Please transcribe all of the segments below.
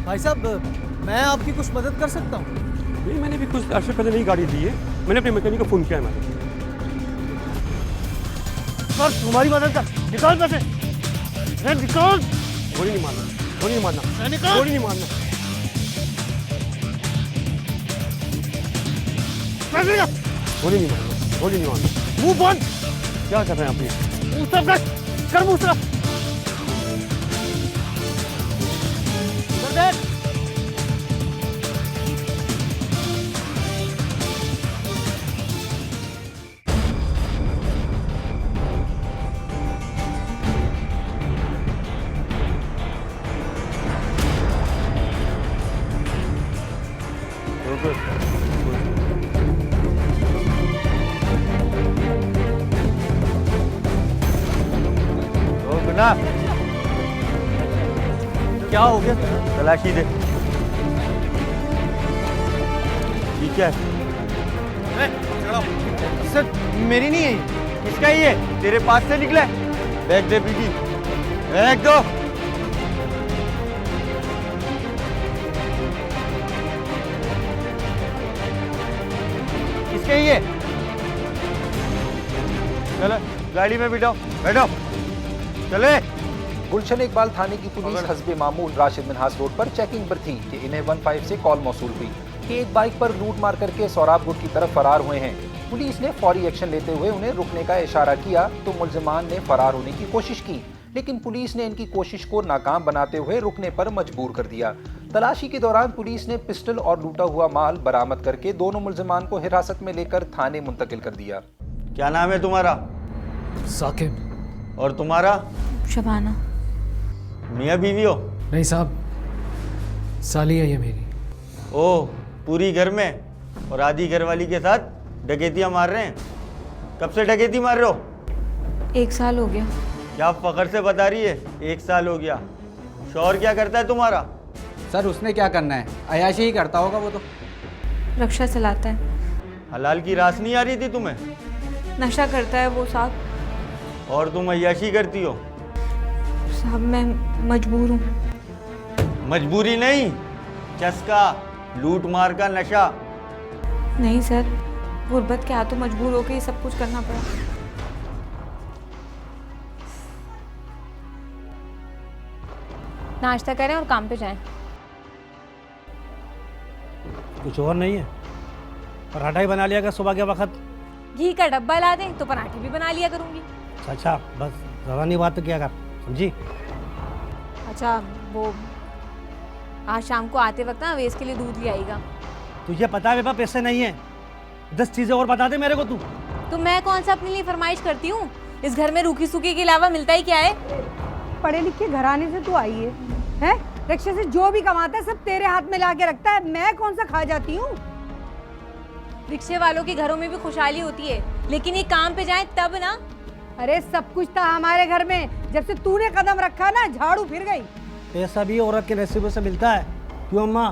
भाई साहब, मैं आपकी कुछ मदद कर सकता हूँ? नहीं, मैंने भी कुछ अर्से पहले नई गाड़ी ली है। मैंने अपने मैकेनिक को फ़ोन किया है। मैंने सर तुम्हारी मदद कर, निकाल पैसे, निकाल। गोली नहीं मारना, गोली नहीं मारना, निकाल। गोली नहीं मारना। गोली नहीं मारना, गोली नहीं मारना। मुंह बंद। क्या कर रहे हैं आप ये? मुंह तरफ कर मुंह तरफ। ना क्या हो गया? तलाशी दे। ठीक है सर मेरी नहीं है ये। किसका ये? तेरे पास से निकले? बैग दे पीटी, बैग दो। किसका ये? चलो गाड़ी में बैठो, बैठो चले। गुलशन इकबाल थाने की पुलिस हस्बे मामूल राशिद मिन्हास रोड पर चेकिंग पर थी कि इन्हें 15 से कॉल मौसूल हुई कि एक बाइक पर लूट मार करके सौराब गुट की तरफ फरार हुए हैं। पुलिस ने फौरी एक्शन लेते हुए उन्हें रुकने का इशारा किया तो मुल्जिमान ने फरार होने की कोशिश की, लेकिन पुलिस ने इनकी कोशिश को नाकाम बनाते हुए रुकने पर मजबूर कर दिया। तलाशी के दौरान पुलिस ने पिस्टल और लूटा हुआ माल बरामद करके दोनों मुल्जिमान को हिरासत में लेकर थाने मुंतकिल कर दिया। क्या नाम है तुम्हारा? साकिब। और तुम्हारा? शबाना। मियाँ बीवी हो? नहीं साहब, साली है ये मेरी। ओह, पूरी घर में और आधी घरवाली के साथ डकैतियाँ मार रहे हैं। कब से डकैती मार रहे हो? 1 साल हो गया। क्या फखर से बता रही है 1 साल हो गया? शौहर क्या करता है तुम्हारा? सर उसने क्या करना है, अयाशी ही करता होगा वो तो। रक्षा चलाता है। हलाल की रास नहीं आ रही थी तुम्हें? नशा करता है वो साहब। और तुम अय्याशी करती हो? साहब मैं मजबूर हूँ। मजबूरी नहीं, चस्का, लूट मार का नशा। नहीं सर, गुर्बत के हाथों मजबूर होकर ये सब कुछ करना पड़ा। नाश्ता करें और काम पे जाएं। कुछ और नहीं है? पराठा ही बना लिया कर सुबह के वक्त। घी का डब्बा ला दें तो पराठे भी बना लिया करूंगी। अच्छा बस ज़्यादा नहीं बात तो किया कर, समझी? अच्छा वो आज शाम को आते वक्त ना अवेश के लिए दूध ले आएगा। तुझे पता है मेरे पास पैसे नहीं है। 10 चीजें और बता दे मेरे को तू। तो मैं कौन सा अपने लिए फरमाइश करती हूँ? इस घर में रूखी सूखी के अलावा मिलता ही क्या है? पढ़े लिखे घराने से तू आई है, हैं? रिक्शे से जो भी कमाता है सब तेरे हाथ में ला के रखता है, मैं कौन सा खा जाती हूँ? रिक्शे वालों के घरों में भी खुशहाली होती है, लेकिन ये काम पे जाए तब ना। अरे सब कुछ था हमारे घर में, जब से तूने कदम रखा ना झाड़ू फिर गई। पैसा भी औरत के नसीबों से मिलता है, क्यों अम्मा?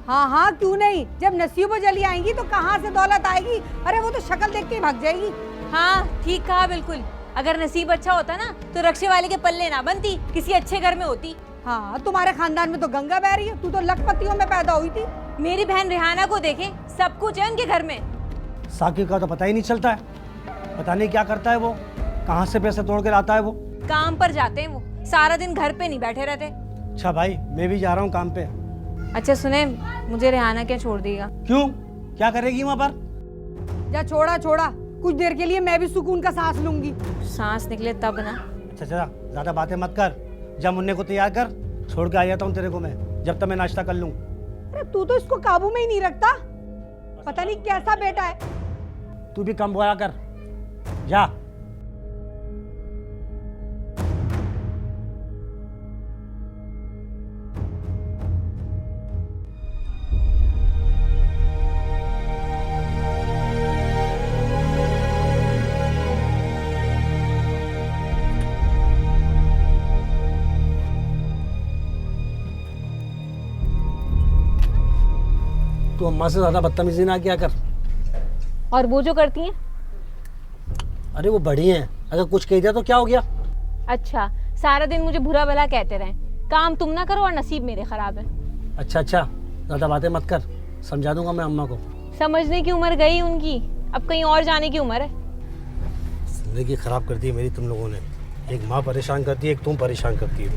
हाँ हाँ क्यों नहीं, जब नसीबों जली आएंगी तो कहाँ से दौलत आएगी? अरे वो तो शक्ल देख के ही भाग जाएगी। हाँ ठीक कहा बिल्कुल। अगर नसीब अच्छा होता ना तो रक्शे वाले के पल्ले ना बनती, किसी अच्छे घर में होती। हाँ तुम्हारे खानदान में तो गंगा बह रही है, तू तो लखपतियों में पैदा हुई थी। मेरी बहन रेहाना को देखे, सब कुछ है उनके घर में। साकिब का तो पता ही नहीं चलता है, पता नहीं क्या करता है वो, कहाँ से पैसे तोड़ के लाता है वो। काम पर जाते हैं वो, सारा दिन घर पे नहीं बैठे रहते। अच्छा भाई मैं भी जा रहा हूँ काम पे। अच्छा सुने, मुझे रेहाना क्या छोड़ देगा? क्यों, क्या करेगी वहाँ पर? जा छोड़ा छोड़ा, कुछ देर के लिए मैं भी सुकून का सांस लूंगी। सांस निकले तब ना। अच्छा चला, ज्यादा बातें मत कर, जब मुन्ने को तैयार कर, छोड़ के आ जाता हूँ तेरे को मैं, जब तक मैं नाश्ता कर लूँ। अरे तू तो इसको काबू में ही नहीं रखता, पता नहीं कैसा बेटा है। तू भी कम बोला कर, जा। तू अम्मा से ज्यादा बदतमीजी ना किया कर। और वो जो करती हैं? अरे वो बड़ी हैं, अगर कुछ कह दिया तो क्या हो गया? अच्छा, सारा दिन मुझे बुरा भला कहते रहें, काम तुम ना करो और नसीब मेरे खराब है। अच्छा, ज़्यादा बातें मत कर, समझा दूंगा मैं अम्मा को। समझने की उम्र गई उनकी, अब कहीं और जाने की उम्र है। ज़िंदगी ख़राब कर दी है मेरी तुम लोगों ने। एक माँ परेशान करती है, एक तुम परेशान करती हो।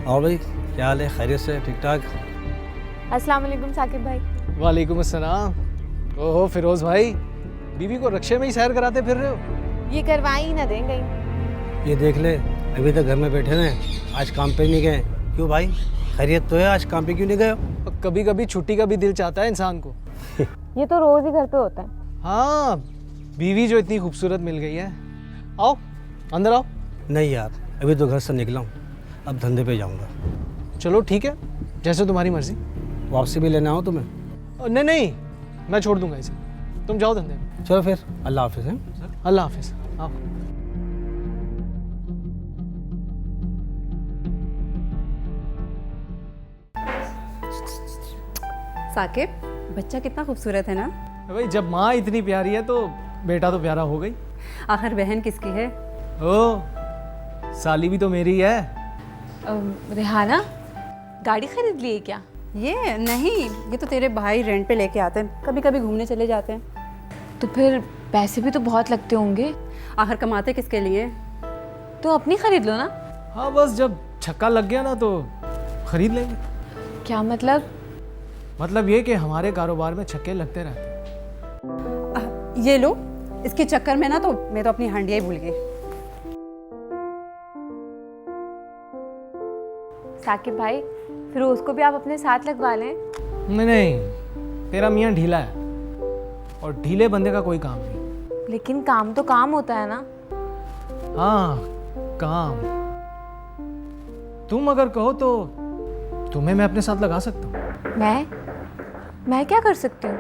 और भाई क्या हाल है? खैरियत से? ठीक ठाक? अस्सलाम वालेकुम साकिब भाई। वालेकुम अस्सलाम। ओहो फिरोज भाई, बीवी को रक्शे में ही सैर कराते फिर रहे हो? ये करवाई ही ना देंगे। ये देख ले, अभी तक घर में बैठे हैं, आज काम पे नहीं गए। क्यों भाई, खैरियत तो है? आज काम पे क्यों नहीं गए हो? कभी कभी छुट्टी का भी दिल चाहता है इंसान को। ये तो रोज ही घर पे होता है। हाँ, बीवी जो इतनी खूबसूरत मिल गई है। आओ अंदर आओ। नहीं यार, अभी तो घर से निकला हूँ, अब धंधे पे जाऊँगा। चलो ठीक है, जैसे तुम्हारी मर्जी। वापसी भी लेना हो तुम्हें? नहीं नहीं, मैं छोड़ दूंगा इसे, तुम जाओ धंधे में। चलो फिर, अल्लाह हाफिज़। हैं? अल्लाह हाफिज। आओ। साकिब, बच्चा कितना खूबसूरत है ना? भाई जब माँ इतनी प्यारी है तो बेटा तो प्यारा हो गई। आखिर बहन किसकी है? ओ, साली भी तो मेरी है। रेहाना, गाड़ी खरीद ली है क्या? ये नहीं, ये तो तेरे भाई रेंट पे लेके आते हैं, कभी कभी घूमने चले जाते हैं। तो फिर पैसे भी तो बहुत लगते होंगे। आखिर कमाते किसके लिए? तो अपनी खरीद लो ना। हाँ बस जब छक्का लग गया ना तो खरीद लेंगे। क्या मतलब? मतलब ये कि हमारे कारोबार में छक्के लगते रहते हैं। ये लो, इसके चक्कर में ना तो मैं तो अपनी हंडिया ही भूल गई। साकिब भाई, फिर उसको भी आप अपने साथ लगवा लें। नहीं नहीं, तेरा मियाँ ढीला है और ढीले बंदे का कोई काम नहीं। लेकिन काम तो काम होता है ना। हाँ काम, तुम अगर कहो तो तुम्हें मैं अपने साथ लगा सकता हूँ। मैं क्या कर सकती हूँ?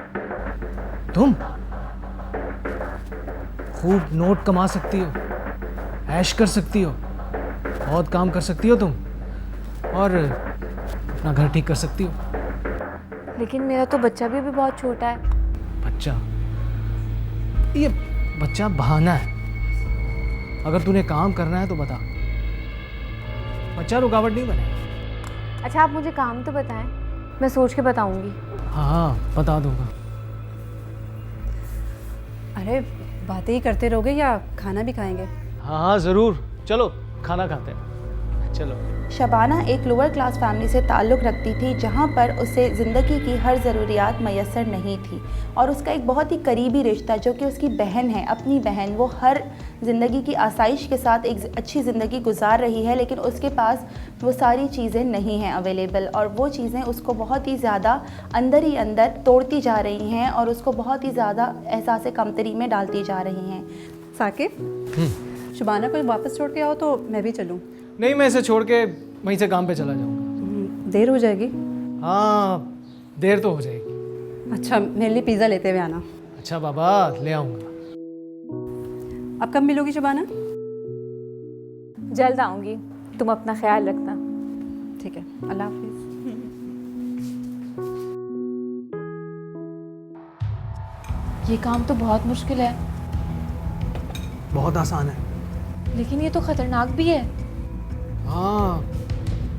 तुम खूब नोट कमा सकती हो, ऐश कर सकती हो, बहुत काम कर सकती हो तुम, और अपना घर ठीक कर सकती हो। लेकिन मेरा तो बच्चा भी बहुत छोटा है। बच्चा? ये बच्चा बहाना है। अगर तूने काम करना है तो बता, बच्चा रुकावट नहीं बने। अच्छा आप मुझे काम तो बताएं, मैं सोच के बताऊंगी। हाँ बता दूंगा। अरे बातें ही करते रहोगे या खाना भी खाएंगे? हाँ हाँ ज़रूर, चलो खाना खाते हैं। चलो। शबाना एक लोअर क्लास फैमिली से ताल्लुक़ रखती थी जहां पर उसे ज़िंदगी की हर ज़रूरियात मैसर नहीं थी, और उसका एक बहुत ही करीबी रिश्ता जो कि उसकी बहन है, अपनी बहन, वो हर ज़िंदगी की आसाइश के साथ एक अच्छी ज़िंदगी गुजार रही है, लेकिन उसके पास वो सारी चीज़ें नहीं हैं अवेलेबल, और वो चीज़ें उसको बहुत ही ज़्यादा अंदर ही अंदर तोड़ती जा रही हैं और उसको बहुत ही ज़्यादा एहसास कमतरी में डालती जा रही हैं। साकिब, शबाना को वापस छोड़ के आओ तो मैं भी चलूँ। नहीं, मैं इसे छोड़ के वहीं से काम पे चला जाऊंगा। देर हो जाएगी। हाँ देर तो हो जाएगी। अच्छा, मेरे लिए पिज़्ज़ा लेते हुए आना। अच्छा बाबा, ले आऊँगा। अब कब मिलोगी शबाना? जल्द आऊंगी, तुम अपना ख्याल रखना। ठीक है, अल्लाह हाफिज़। ये काम तो बहुत मुश्किल है। बहुत आसान है। लेकिन ये तो खतरनाक भी है। हाँ,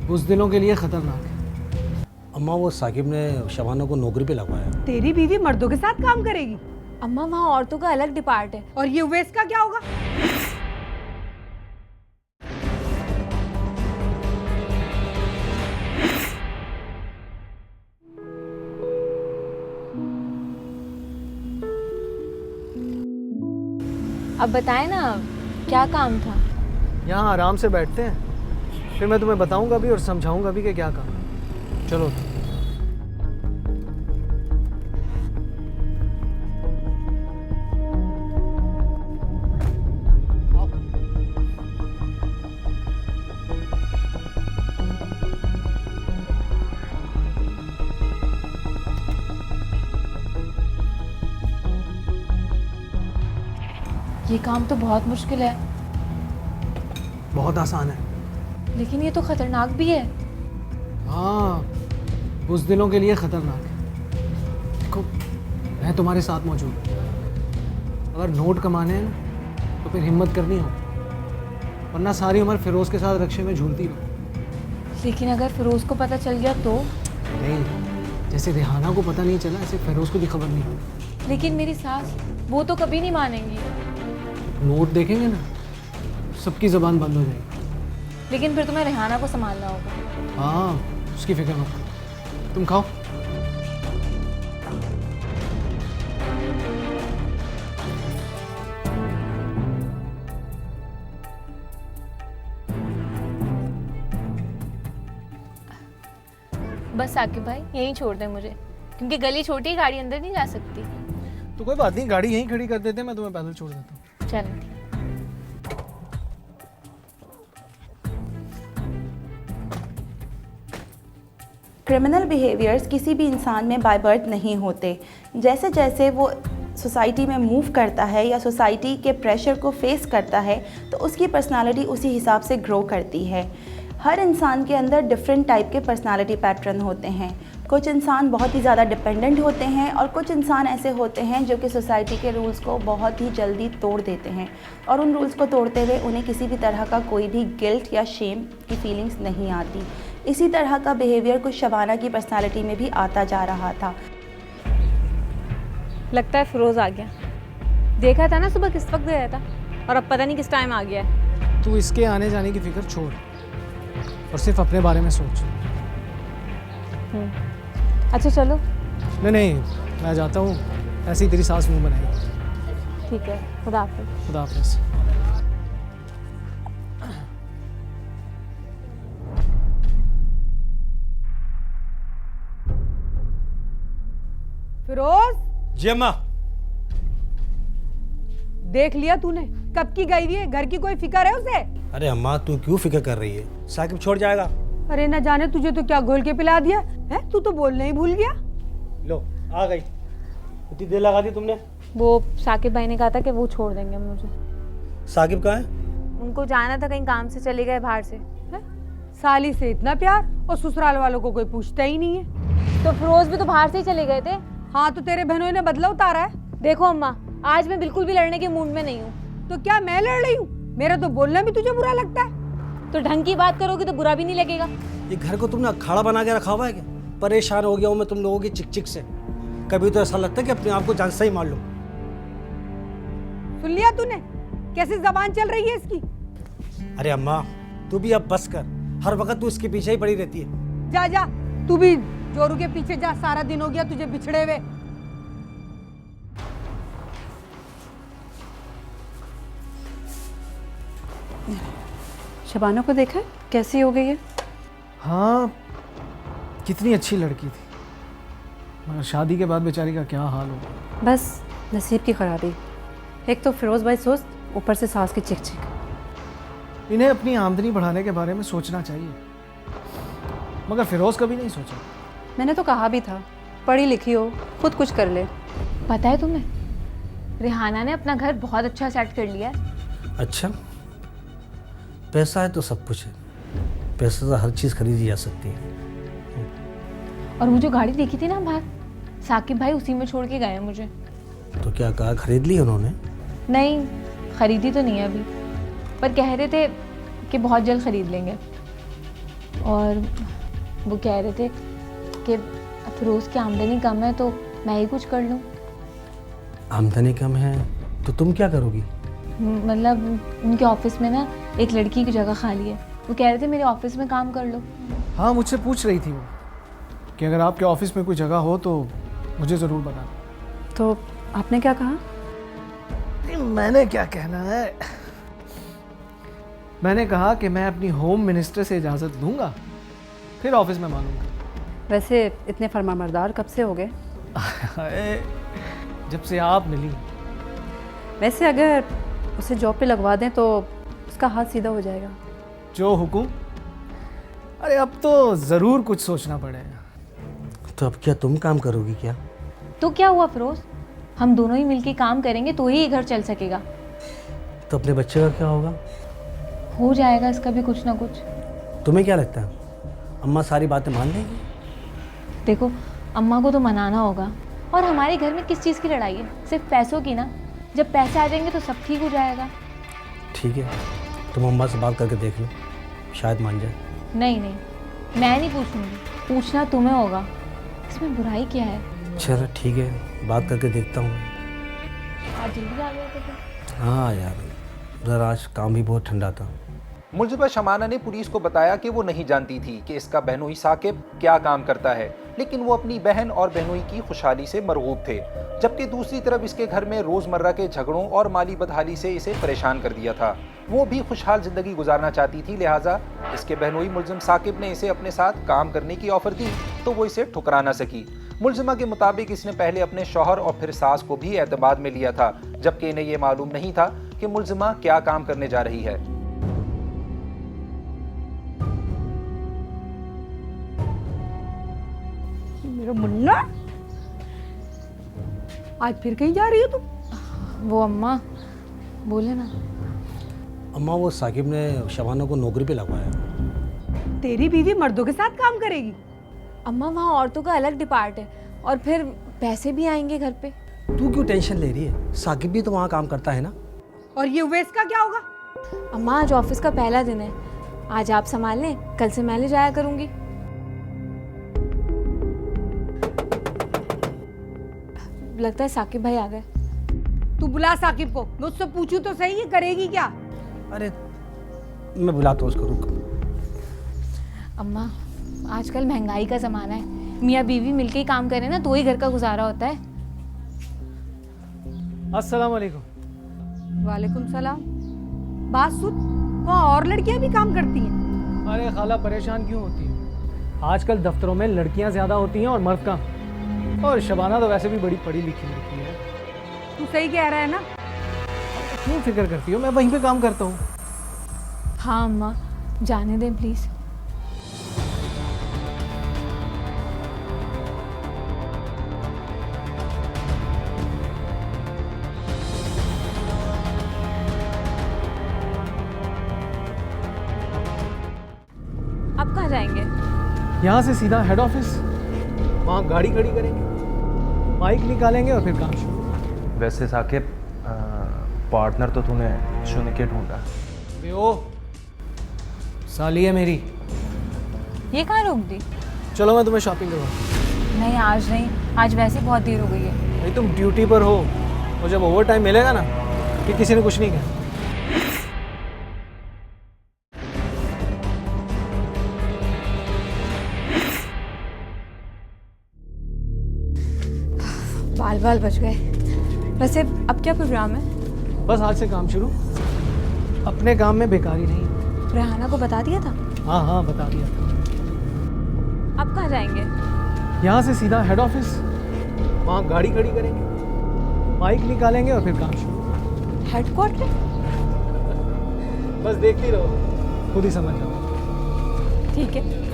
कुछ दिनों के लिए खतरनाक है। अम्मा, वो साकिब ने शबाना को नौकरी पे लगवाया। तेरी बीवी मर्दों के साथ काम करेगी? अम्मा वहाँ औरतों का अलग डिपार्ट है। और ये वेस्ट का क्या होगा? अब बताएं ना, क्या काम था? यहाँ आराम से बैठते हैं, फिर मैं तुम्हें बताऊंगा भी और समझाऊंगा भी कि क्या काम है। चलो। ये काम तो बहुत मुश्किल है, बहुत आसान है। लेकिन ये तो खतरनाक भी है। हाँ, कुछ दिनों के लिए खतरनाक है। देखो, मैं तुम्हारे साथ मौजूद हूँ। अगर नोट कमाने हैं ना तो फिर हिम्मत करनी हो, वरना सारी उम्र फिरोज के साथ रक्शे में झूलती रहो। लेकिन अगर फिरोज को पता चल गया तो? नहीं, जैसे रेहाना को पता नहीं चला ऐसे फिरोज को भी खबर नहीं होगी। लेकिन मेरी सास, वो तो कभी नहीं मानेंगी। नोट देखेंगे ना, सबकी ज़बान बंद हो जाएगी। लेकिन फिर तुम्हें रेहाना को संभालना होगा। हाँ, उसकी फिक्र मत करो। तुम खाओ। बस साकिब भाई यहीं छोड़ दें मुझे, क्योंकि गली छोटी है, गाड़ी अंदर नहीं जा सकती। तो कोई बात नहीं, गाड़ी यहीं खड़ी कर देते हैं, मैं तुम्हें पैदल छोड़ देता हूँ। चलो। क्रिमिनल बिहेवियर्स किसी भी इंसान में बाय बर्थ नहीं होते। जैसे जैसे वो सोसाइटी में मूव करता है या सोसाइटी के प्रेशर को फेस करता है तो उसकी पर्सनालिटी उसी हिसाब से ग्रो करती है। हर इंसान के अंदर डिफरेंट टाइप के पर्सनालिटी पैटर्न होते हैं। कुछ इंसान बहुत ही ज़्यादा डिपेंडेंट होते हैं और कुछ इंसान ऐसे होते हैं जो कि सोसाइटी के रूल्स को बहुत ही जल्दी तोड़ देते हैं, और उन रूल्स को तोड़ते हुए उन्हें किसी भी तरह का कोई भी गिल्ट या शेम की फीलिंग्स नहीं आती। इसी तरह का बिहेवियर कुछ शबाना की पर्सनालिटी में भी आता जा रहा था। लगता है फिरोज आ गया। देखा था ना सुबह किस वक्त गया था, और अब पता नहीं किस टाइम आ गया है। तू इसके आने जाने की फिक्र छोड़ और सिर्फ अपने बारे में सोच। अच्छा चलो। नहीं, मैं जाता हूँ, ऐसे ही तेरी सास मुंह बनाएगी। ठीक है, खुदा हाफिज़। खुदा हाफिज़। फिरोज, जी अम्मा। देख लिया तूने, कब की गई हुई है, घर की कोई फिक्र है उसे? अरे अम्मा, तू क्यों फिक्र कर रही है? साकिब छोड़ जाएगा। अरे न जाने तुझे तो क्या घोल के पिला दिया है, तू तो बोलना ही भूल गया। लो, आ गई। इतनी देर लगा दी तुमने। वो साकिब भाई ने कहा था कि वो छोड़ देंगे मुझे। साकिब कहाँ है? उनको जाना था, कहीं काम से चले गए बाहर से। है? साली से इतना प्यार और ससुराल वालों को कोई पूछता ही नहीं है। तो फिरोज भी तो बाहर से ही चले गए थे। हाँ, तो तेरे बहनों ने बदला उतारा है। देखो अम्मा, आज मैं बिल्कुल भी लड़ने के मूड में नहीं हूँ। तो क्या मैं लड़ रही हूँ? मेरा तो बोलना भी तुझे बुरा लगता है। तो ढंग की बात करोगे तो बुरा भी नहीं लगेगा। ये घर को तुमने अखाड़ा बना के रखा हुआ है क्या? परेशान हो गया हूँ मैं तुम लोगों की चिक चिक से। कभी तो ऐसा लगता है कि अपने आप को जान से ही मार लूं। सुन लिया तूने कैसी जबान चल रही है इसकी? अरे अम्मा, तू भी अब बस कर। हर वक्त तू इसके पीछे ही पड़ी रहती है। जा जा, तू भी जोरू के पीछे जा। सारा दिन हो गया तुझे बिछड़े हुए। शबाना को देखा कैसी हो गई है? हाँ, कितनी अच्छी लड़की थी, मगर शादी के बाद बेचारी का क्या हाल होगा। बस नसीब की खराबी। एक तो फिरोज भाई सुस्त, ऊपर से सास की चिक चिक। इन्हें अपनी आमदनी बढ़ाने के बारे में सोचना चाहिए, मगर फिरोज कभी नहीं सोचा। मैंने तो कहा भी था, पढ़ी लिखी हो, खुद कुछ कर ले। पता है तुम्हें, रेहाना ने अपना घर बहुत अच्छा सेट कर लिया है। अच्छा, पैसा है तो सब कुछ है। पैसे से हर चीज़ खरीदी जा सकती है। और वो जो गाड़ी देखी थी ना बाहर, साकिब भाई उसी में छोड़ के गए मुझे। तो क्या कहा, खरीद ली उन्होंने? नहीं, खरीदी तो नहीं है अभी, पर कह रहे थे कि बहुत जल्द खरीद लेंगे। और वो कह रहे थे कि फिरोज की आमदनी कम है तो मैं ही कुछ कर लूँ। आमदनी कम है तो तुम क्या करोगी? मतलब उनके ऑफिस में ना एक लड़की की जगह खाली है, वो कह रहे थे मेरे ऑफिस में काम कर लो। हाँ, मुझसे पूछ रही थी वो कि अगर आपके ऑफिस में कोई जगह हो तो मुझे ज़रूर बताना। तो आपने क्या कहा? मैंने क्या कहना है, मैंने कहा कि मैं अपनी होम मिनिस्टर से इजाज़त लूँगा, फिर ऑफिस में मानूंगा। वैसे इतने फरमाबरदार कब से हो गए? जब से आप मिली। वैसे अगर उसे जॉब पे लगवा दें तो उसका हाथ सीधा हो जाएगा। जो हुकुम। अरे अब तो ज़रूर कुछ सोचना पड़ेगा। तो अब क्या तुम काम करोगी क्या? तो क्या हुआ फिरोज, हम दोनों ही मिलके काम करेंगे तो ही ये घर चल सकेगा। तो अपने बच्चे का क्या होगा? हो जाएगा इसका भी कुछ ना कुछ। तुम्हें क्या लगता है अम्मा सारी बातें मान लेंगी? देखो, अम्मा को तो मनाना होगा। और हमारे घर में किस चीज़ की लड़ाई है? सिर्फ पैसों की ना। जब पैसे आ जाएंगे तो सब ठीक हो जाएगा। ठीक है, तुम अम्मा से बात करके देख लो, शायद मान जाए। नहीं नहीं, मैं नहीं पूछूंगी, पूछना तुम्हें होगा। इसमें बुराई क्या है? चलो ठीक है, बात करके देखता हूँ। आज जल्दी आ गया तो। हाँ यार, उधर आज काम भी बहुत ठंडा था। मुलजिमा शमाना ने पुलिस को बताया कि वो नहीं जानती थी कि इसका बहनोई साकिब क्या काम करता है, लेकिन वो अपनी बहन और बहनोई की खुशहाली से मरगूब थे। जबकि दूसरी तरफ इसके घर में रोज़मर्रा के झगड़ों और माली बदहाली से इसे परेशान कर दिया था। वो भी खुशहाल ज़िंदगी गुजारना चाहती थी, लिहाजा इसके बहनोई मुलजिम साकिब ने इसे अपने साथ काम करने की ऑफ़र दी तो वो इसे ठुकरा ना सकी। मुलजिमा के मुताबिक इसने पहले अपने शौहर और फिर सास को भी एतमाद में लिया था, जबकि इन्हें ये मालूम नहीं था कि मुलजिमा क्या काम करने जा रही है। मेरा मुन्ना, आज फिर कहीं जा रही हो तुम? वो अम्मा बोले ना। अम्मा, वो साकिब ने शबाना को नौकरी पे लगवाया। तेरी बीवी मर्दों के साथ काम करेगी? अम्मा, वहाँ औरतों का अलग डिपार्ट है और फिर पैसे भी आएंगे घर पे। तू क्यों टेंशन ले रही है? साकिब भी तो वहाँ काम करता है ना। और ये उवैस का क्या होगा? अम्मा, आज ऑफिस का पहला दिन है, आज आप संभाल लें, कल से मैं ले जाया करूंगी। लगता है साकिब भाई आ गए। तू बुला साकिब को, मुझसे पूछू तो सही, ये करेगी क्या? अरे मैं बुलाता हूँ उसको, रुक। अम्मा, आजकल महंगाई का ज़माना है, मियाँ बीवी मिलके ही काम करें ना तो ही घर का गुजारा होता है। अस्सलाम वालेकुम। वालेकुम सलाम। बात सुन, वहाँ और लड़कियाँ भी काम करती हैं? अरे खाला, परेशान क्यों होती है? आजकल दफ्तरों में लड़कियां ज़्यादा होती हैं और मर्द कम। और शबाना तो वैसे भी बड़ी पढ़ी लिखी लड़की है। तू सही कह रहा है ना? क्यों फिक्र करती हो, मैं वहीं पे काम करता हूँ। हाँ अम्मा, जाने दें प्लीज़। आप कहाँ जाएंगे? यहाँ से सीधा हेड ऑफिस, वहाँ गाड़ी खड़ी करेंगे, बाइक निकालेंगे और फिर काम शुरू। वैसे साकिब, पार्टनर तो तूने चुन के ढूंढा। ओ साली है मेरी। ये कहाँ रोक दी? चलो मैं तुम्हें शॉपिंग करवाऊँ। नहीं आज नहीं, आज वैसे बहुत देर हो गई है। भाई तुम ड्यूटी पर हो और जब ओवर टाइम मिलेगा ना कि किसी ने कुछ नहीं कहा। बाल बाल बच गए। वैसे अब क्या प्रोग्राम है? बस आज से काम शुरू, अपने काम में बेकारी नहीं। रेहाना को बता दिया था? हाँ हाँ बता दिया था। अब कहाँ जाएंगे? यहाँ से सीधा हेड ऑफिस, वहाँ गाड़ी खड़ी करेंगे, बाइक निकालेंगे और फिर काम शुरू। हेडक्वार्टर? बस देखती रहो, खुद ही समझ जाओ। ठीक है।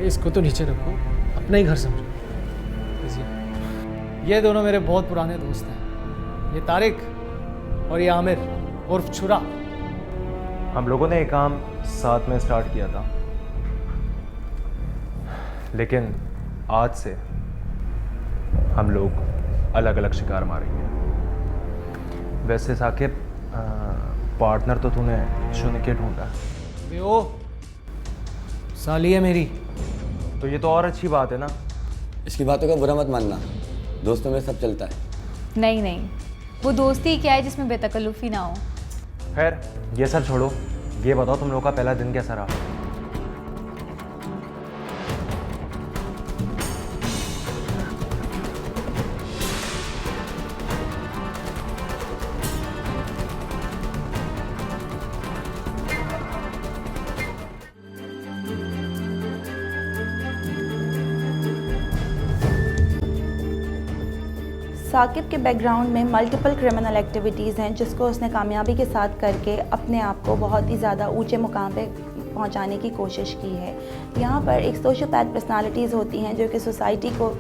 इसको तो नीचे रखो, अपना ही घर समझो। ये दोनों मेरे बहुत पुराने दोस्त हैं, ये तारिक और ये आमिर उर्फ छुरा। हम लोगों ने ये काम साथ में स्टार्ट किया था, लेकिन आज से हम लोग अलग अलग शिकार मारेंगे। वैसे साकिब, पार्टनर तो तूने चुन के ढूंढा। ओ साली है मेरी। तो ये तो और अच्छी बात है ना। इसकी बातों का बुरा मत मानना, दोस्तों में सब चलता है। नहीं नहीं, वो दोस्ती क्या है जिसमें बेतकल्लुफ़ी ना हो। खैर ये सब छोड़ो, ये बताओ तुम लोगों का पहला दिन कैसा रहा? साकिब के बैकग्राउंड में मल्टीपल क्रिमिनल एक्टिविटीज़ हैं जिसको उसने कामयाबी के साथ करके अपने आप को बहुत ही ज़्यादा ऊंचे मुकाम पे पहुंचाने की कोशिश की है। यहाँ पर एक सोशियोपैथ पर्सनालिटीज़ होती हैं जो कि सोसाइटी को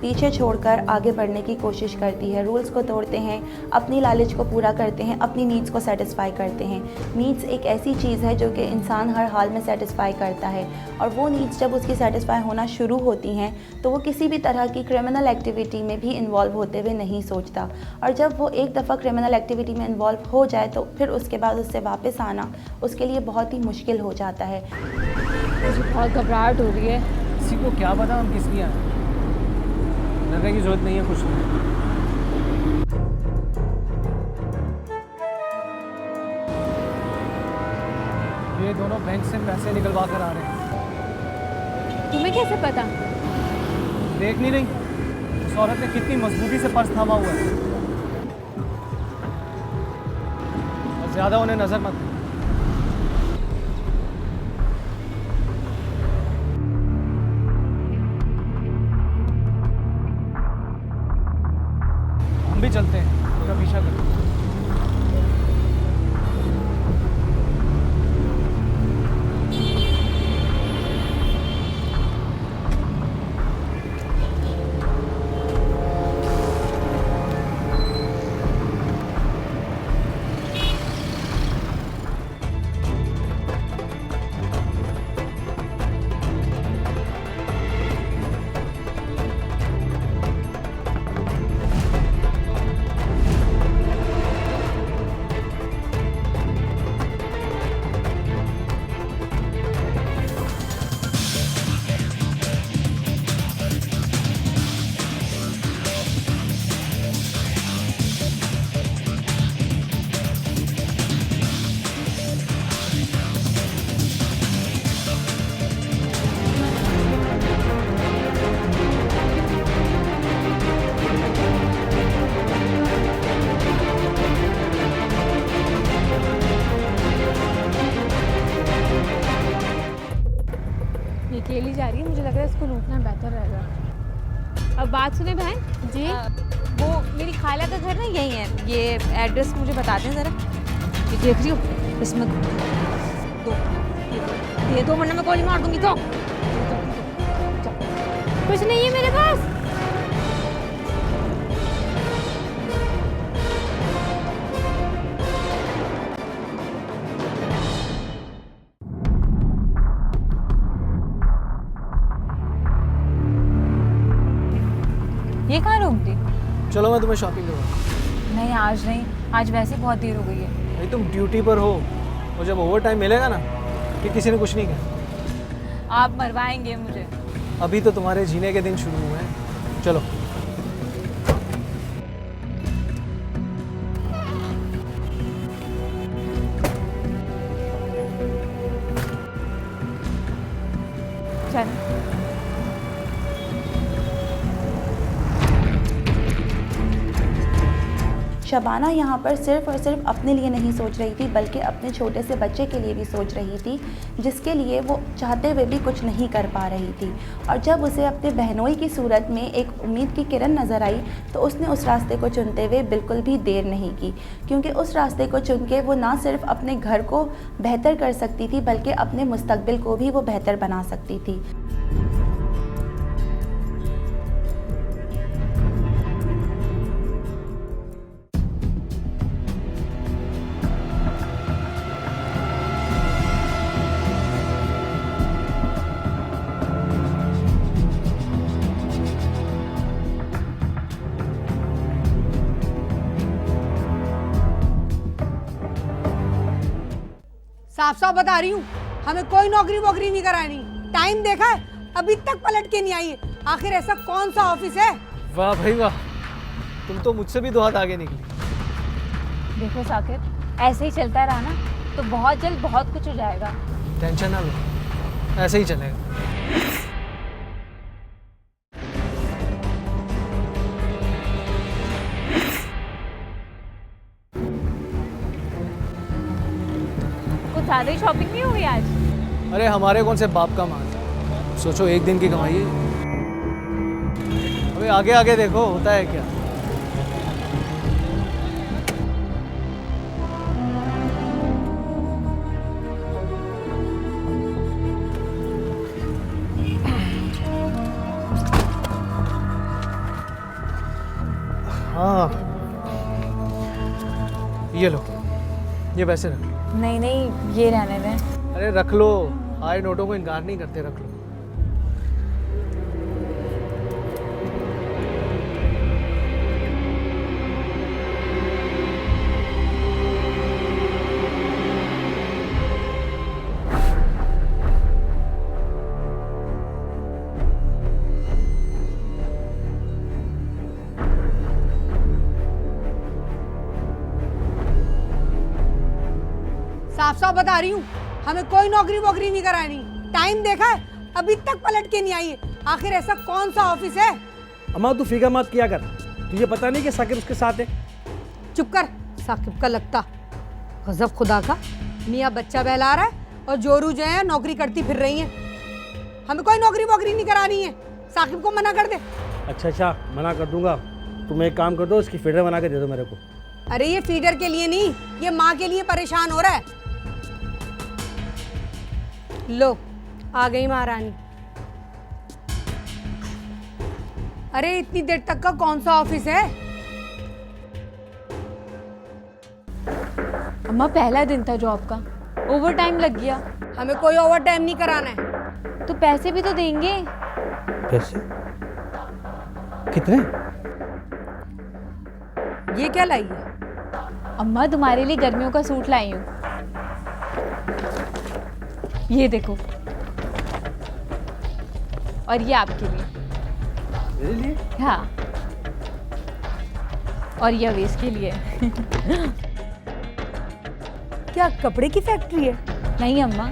पीछे छोड़कर आगे बढ़ने की कोशिश करती है, रूल्स को तोड़ते हैं, अपनी लालच को पूरा करते हैं, अपनी नीड्स को सेटिस्फाई करते हैं। नीड्स एक ऐसी चीज़ है जो कि इंसान हर हाल में सेटिस्फाई करता है और वो नीड्स जब उसकी सेटिस्फाई होना शुरू होती हैं तो वो किसी भी तरह की क्रिमिनल एक्टिविटी में भी इन्वॉल्व होते हुए नहीं सोचता, और जब वो एक दफ़ा क्रिमिनल एक्टिविटी में इन्वॉल्व हो जाए तो फिर उसके बाद उससे वापस आना उसके लिए बहुत ही मुश्किल हो जाता है। मुझे बहुत घबराहट हो रही है। किसी को क्या पता हम किस लिए आए, डरने की जरूरत नहीं है कुछ नहीं। ये दोनों बैंक से पैसे निकलवा कर आ रहे हैं। तुम्हें कैसे पता? देख नहीं रही उस औरत ने कितनी मजबूती से पर्स थामा हुआ है। और ज्यादा उन्हें नजर मत दो। हम भी चलते हैं, उनका पीछा करते हैं। अकेली जा रही है, मुझे लग रहा है इसको लूटना बेहतर रहेगा। अब बात सुने बहन जी, वो मेरी खाला का घर ना यही है, ये एड्रेस मुझे बता दें ज़रा। ये देख रही हो, इसमें दे दो वरना मैं गोली मार दूंगी। तो कुछ नहीं है मेरे पास। ये कहाँ रोक दी? चलो मैं तुम्हें शॉपिंग करवाऊँ। नहीं आज नहीं, आज वैसे बहुत देर हो गई है। भाई तुम ड्यूटी पर हो और जब ओवर टाइम मिलेगा ना कि किसी ने कुछ नहीं कहा। आप मरवाएंगे मुझे। अभी तो तुम्हारे जीने के दिन शुरू हुए हैं। चलो चल। शबाना यहाँ पर सिर्फ़ और सिर्फ अपने लिए नहीं सोच रही थी बल्कि अपने छोटे से बच्चे के लिए भी सोच रही थी, जिसके लिए वो चाहते हुए भी कुछ नहीं कर पा रही थी। और जब उसे अपने बहनोई की सूरत में एक उम्मीद की किरण नज़र आई तो उसने उस रास्ते को चुनते हुए बिल्कुल भी देर नहीं की, क्योंकि उस रास्ते को चुन के वो ना सिर्फ अपने घर को बेहतर कर सकती थी बल्कि अपने मुस्तकबिल को भी वो बेहतर बना सकती थी। साफ साफ बता रही हूँ, हमें कोई नौकरी वोकरी नहीं करानी। टाइम देखा है, अभी तक पलट के नहीं आई है। आखिर ऐसा कौन सा ऑफिस है? वाह भाई वाह, तुम तो मुझसे भी 2 हाथ आगे निकली। देखो साकिब, ऐसे ही चलता रहा ना तो बहुत जल्द बहुत कुछ हो जाएगा। टेंशन ना लो, ऐसे ही चलेगा। कुछ ज़्यादा ही शॉपिंग नहीं हुई आज? अरे हमारे कौन से बाप का माल, सोचो एक दिन की कमाई है। अबे आगे आगे देखो होता है क्या। हाँ, ये लो, ये वैसे रख लो। नहीं नहीं, ये रहने दें। अरे रख लो, आए नोटों को इनकार नहीं करते, रख लो। साफ साफ बता रही हूँ, हमें कोई नौकरी वोकरी नहीं करानी। टाइम देखा है, अभी तक पलट के नहीं आई है। आखिर ऐसा कौन सा ऑफिस है? अम्मा तू फिक्र मत किया कर, तुझे पता नहीं कि साकिब उसके साथ है। चुप कर, साकिब का लगता गजब खुदा का। मियाँ बच्चा बहला रहा है और जोरू जो है नौकरी करती फिर रही है। हमें कोई नौकरी वोकरी नहीं करानी है, साकिब को मना कर दे। अच्छा, मना कर दूंगा। तुम एक काम कर दो, इसकी फीडर बना के दे दो मेरे को। अरे ये फीडर के लिए नहीं, ये माँ के लिए परेशान हो रहा है। लो आ गई महारानी। अरे इतनी देर तक का कौन सा ऑफिस है? अम्मा पहला दिन था जॉब का, ओवर टाइम लग गया। हमें कोई ओवर टाइम नहीं कराना है। तो पैसे भी तो देंगे। पैसे कितने? ये क्या लाई है? अम्मा तुम्हारे लिए गर्मियों का सूट लाई हूँ, ये देखो। और ये आपके लिए। मेरे लिए? हाँ, और ये अवेश के लिए। क्या कपड़े की फैक्ट्री है? नहीं अम्मा,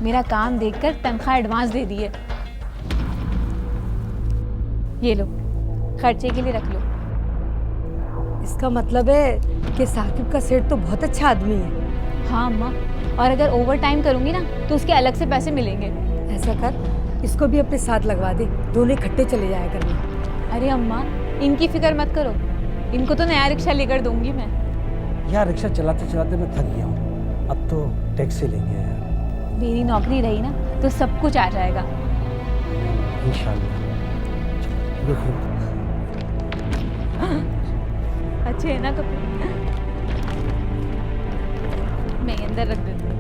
मेरा काम देखकर तनख्वाह एडवांस दे दी है। ये लो, खर्चे के लिए रख लो। इसका मतलब है कि साकिब का सेठ तो बहुत अच्छा आदमी है। हाँ अम्मा, और अगर ओवर टाइम करूंगी ना तो उसके अलग से पैसे मिलेंगे। ऐसा कर, इसको भी अपने साथ लगवा दे, दोनों इकट्ठे चले जाया करना। अरे अम्मा, इनकी फिक्र मत करो, इनको तो नया रिक्शा लेकर दूंगी मैं। यार रिक्शा चलाते चलाते मैं थक गया हूँ, अब तो टैक्सी लेंगे यार। मेरी नौकरी रही ना तो सब कुछ आ जाएगा इंशाल्लाह। अच्छे है ना कपड़े? मैं अंदर रख देती हूँ।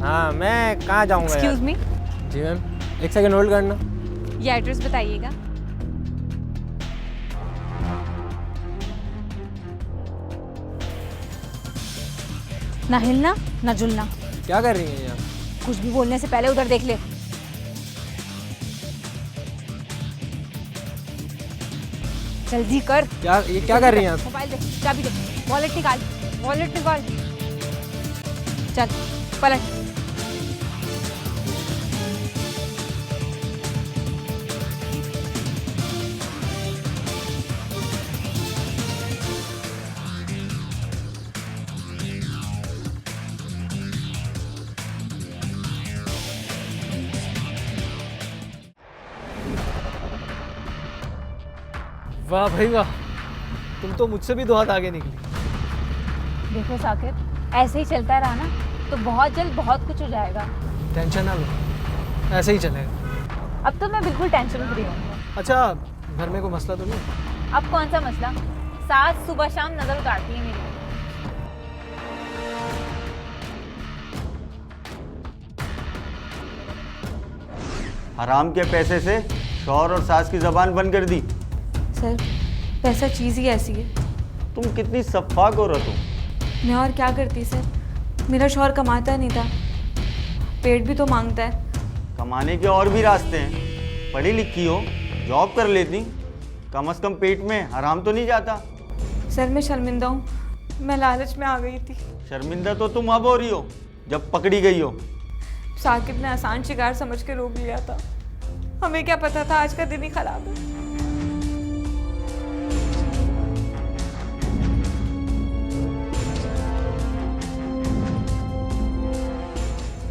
हाँ, मैं कहाँ जाऊँगा? Excuse me. जी मैम, एक सेकंड होल्ड करना। ये एड्रेस बताइएगा। ना हिलना ना जुलना। क्या कर रही हैं यहाँ? कुछ भी बोलने से पहले उधर देख ले। जल्दी कर। क्या ये क्या कर रही हैं आप? मोबाइल दे, चाबी दे, वॉलेट निकाल, वॉलेट निकाल। चल पलट। वाह भाई वाह, तुम तो मुझसे भी 2 हाथ आगे निकली। देखो साकिब, ऐसे ही चलता रहा ना तो बहुत जल्द बहुत कुछ हो जाएगा। टेंशन ना लो, ऐसे ही चलेगा। अब तो मैं बिल्कुल टेंशन फ्री हूँ। अच्छा, घर में कोई मसला तो नहीं? अब कौन सा मसला? सास सुबह शाम नजर उतारती है मेरी। हराम के पैसे से शौहर और सास की जबान बंद कर दी। सर, पैसा चीज़ ही ऐसी है। तुम कितनी सफाक औरत हो। मैं और क्या करती सर, मेरा शौहर कमाता नहीं था, पेट भी तो मांगता है। कमाने के और भी रास्ते हैं, पढ़ी लिखी हो, जॉब कर लेती, कम से कम पेट में हराम तो नहीं जाता। सर मैं शर्मिंदा हूँ, मैं लालच में आ गई थी। शर्मिंदा तो तुम अब हो रही हो जब पकड़ी गई हो। साकिब ने आसान शिकार समझ के रोक लिया था, हमें क्या पता था आज का दिन ही खराब है।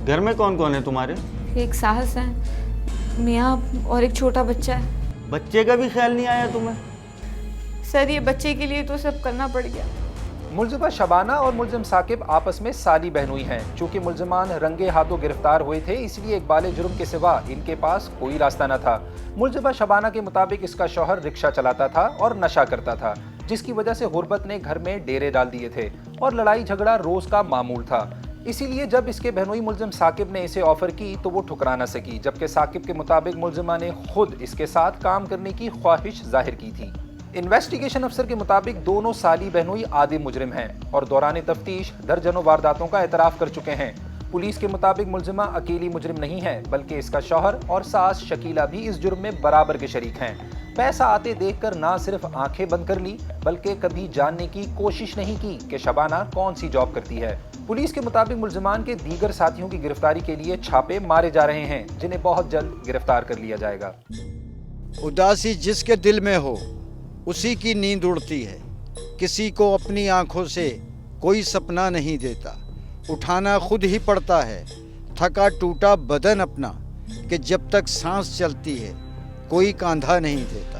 घर में कौन कौन है तुम्हारे? एक साहस है, मियाँ और एक छोटा बच्चा है। बच्चे का भी ख्याल नहीं आया तुम्हें? सर ये बच्चे के लिए तो सब करना पड़ गया। मुलजिमा शबाना और मुलजिम साकिब आपस में साली बहनोई हैं। चूंकि मुलजिमान रंगे हाथों गिरफ्तार हुए थे, इसलिए इकबाल जुर्म के सिवा इनके पास कोई रास्ता न था। मुलजिमा शबाना के मुताबिक इसका शौहर रिक्शा चलाता था और नशा करता था, जिसकी वजह से गुरबत ने घर में डेरे डाल दिए थे और लड़ाई झगड़ा रोज का मामूल था। इसीलिए जब इसके बहनोई मुलजिम साकिब ने इसे ऑफर की तो वो ठुकरा न सकी, जबकि साकिब के मुताबिक मुलजिमा ने खुद इसके साथ काम करने की ख्वाहिश जाहिर की थी। इन्वेस्टिगेशन अफसर के मुताबिक दोनों साली बहनोई आदि मुजरिम हैं और दौरान तफ्तीश दर्जनों वारदातों का एतराफ़ कर चुके हैं। पुलिस के मुताबिक मुलजिमा अकेली मुजरिम नहीं है, बल्कि इसका शौहर और सास शकीला भी इस जुर्म में बराबर के शरीक हैं। पैसा आते देखकर ना सिर्फ आंखें बंद कर ली, बल्कि कभी जानने की कोशिश नहीं की कि शबाना कौन सी जॉब करती है। पुलिस के मुताबिक मुलजिमान के दीगर साथियों की गिरफ्तारी के लिए छापे मारे जा रहे हैं, जिन्हें बहुत जल्द गिरफ्तार कर लिया जाएगा। उदासी जिसके दिल में हो उसी की नींद उड़ती है। किसी को अपनी आंखों से कोई सपना नहीं देता, उठाना खुद ही पड़ता है थका टूटा बदन अपना, कि जब तक सांस चलती है कोई कांधा नहीं देता।